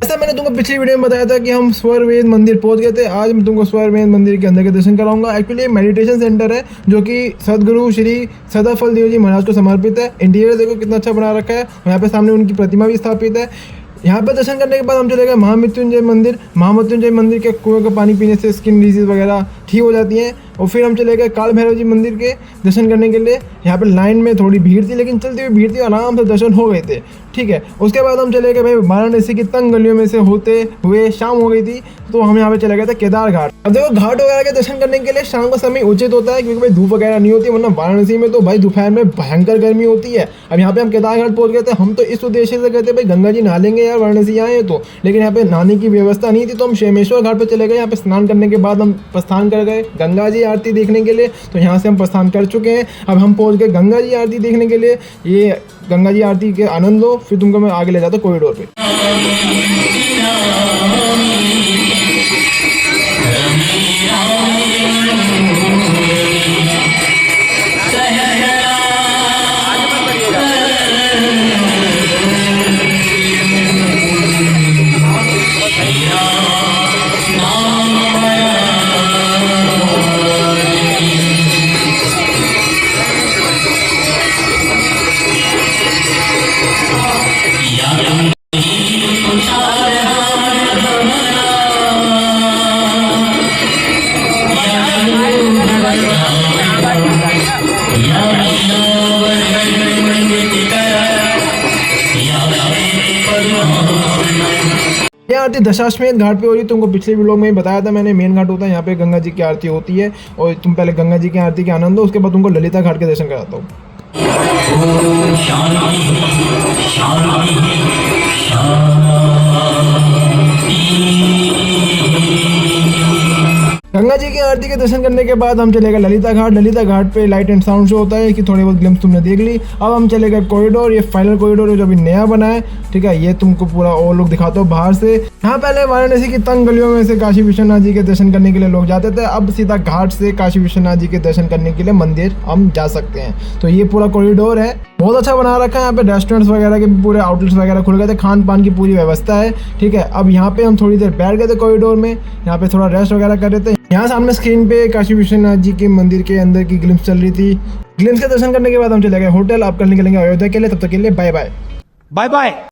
जैसा मैंने तुमको पिछली वीडियो में बताया था कि हम स्वरवेद मंदिर पहुंच गए थे। आज मैं तुमको स्वरवेद मंदिर के अंदर के दर्शन कराऊंगा। एक्चुअली ये मेडिटेशन सेंटर है जो कि सदगुरु श्री सदाफल देव जी महाराज को समर्पित है। इंटीरियर देखो कितना अच्छा बना रखा है। यहाँ पे सामने उनकी प्रतिमा भी स्थापित है। यहाँ पर दर्शन करने के बाद हम चले गए महामृत्युंजय मंदिर। महामृत्युंजय मंदिर के कुएं का पानी पीने से स्किन डिजीज वगैरह ठीक हो जाती हैं। और फिर हम चले गए काल भैरव जी मंदिर के दर्शन करने के लिए। यहाँ पर लाइन में थोड़ी भीड़ थी, लेकिन चलती हुई भीड़ थी, आराम से दर्शन हो गए थे। ठीक है, उसके बाद हम चले गए भाई वाराणसी की तंग गलियों में से होते हुए शाम हो गई थी, तो हम यहाँ पे चले गए थे केदार घाट। अब देखो घाट वगैरह के दर्शन करने के लिए शाम का समय उचित होता है, क्योंकि भाई धूप वगैरह नहीं होती, वरना वाराणसी में तो भाई दोपहर में भयंकर गर्मी होती है। अब यहाँ पे हम केदार घाट पहुंच गए थे। हम तो इस उद्देश्य से गए थे भाई गंगा जी नहा लेंगे यार, वाराणसी आए तो, लेकिन यहाँ पे नहाने की व्यवस्था नहीं थी, तो हम शेमेश्वर घाट पे चले गए। यहाँ पे स्नान करने के बाद हम प्रस्थान कर गए गंगा जी आरती देखने के लिए। तो यहाँ से हम प्रस्थान कर चुके हैं। अब हम पहुंच गए गंगा जी आरती देखने के लिए। ये गंगा जी आरती के आनंद लो, फिर तुमको मैं आगे ले जाता हूँ कॉरिडोर पे। ये आरती दशाश्वमेध घाट पे हो रही है। तुमको पिछले व्लॉग में ही बताया था मैंने, मेन घाट होता है, यहाँ पे गंगा जी की आरती होती है। और तुम पहले गंगा जी की आरती के आनंद हो, उसके बाद तुमको ललिता घाट के दर्शन कराता हूँ। गंगा जी की आरती के दर्शन करने के बाद हम चले गए ललिता घाट। ललिता घाट पे लाइट एंड साउंड शो होता है कि थोड़ी बहुत ग्लिम्स तुमने देख ली। अब हम चले गए कॉरिडोर। ये फाइनल कॉरिडोर है जो अभी नया बना है। ठीक है, ये तुमको पूरा और लोग दिखाता हूँ बाहर से। यहाँ पहले वाराणसी की तंग गलियों में से काशी विश्वनाथ जी के दर्शन करने के लिए लोग जाते थे। अब सीधा घाट से काशी विश्वनाथ जी के दर्शन करने के लिए मंदिर हम जा सकते हैं। तो ये पूरा कॉरिडोर है, बहुत अच्छा बना रखा है। यहाँ पे रेस्टोरेंट्स वगैरह के पूरे आउटलेट्स वगैरह खुल गए थे, खान पान की पूरी व्यवस्था है। ठीक है, अब यहाँ पे हम थोड़ी देर बैठ गए थे कॉरिडोर में, यहाँ पे थोड़ा रेस्ट वगैरह कर रहे थे। यहाँ सामने स्क्रीन पे काशी विश्वनाथ जी के मंदिर के अंदर की ग्लिम्स चल रही थी। ग्लिम्स के दर्शन करने के बाद हम चले गए होटल। आप कल निकलेंगे अयोध्या के लिए, तब तक के लिए बाय बाय। Bye bye.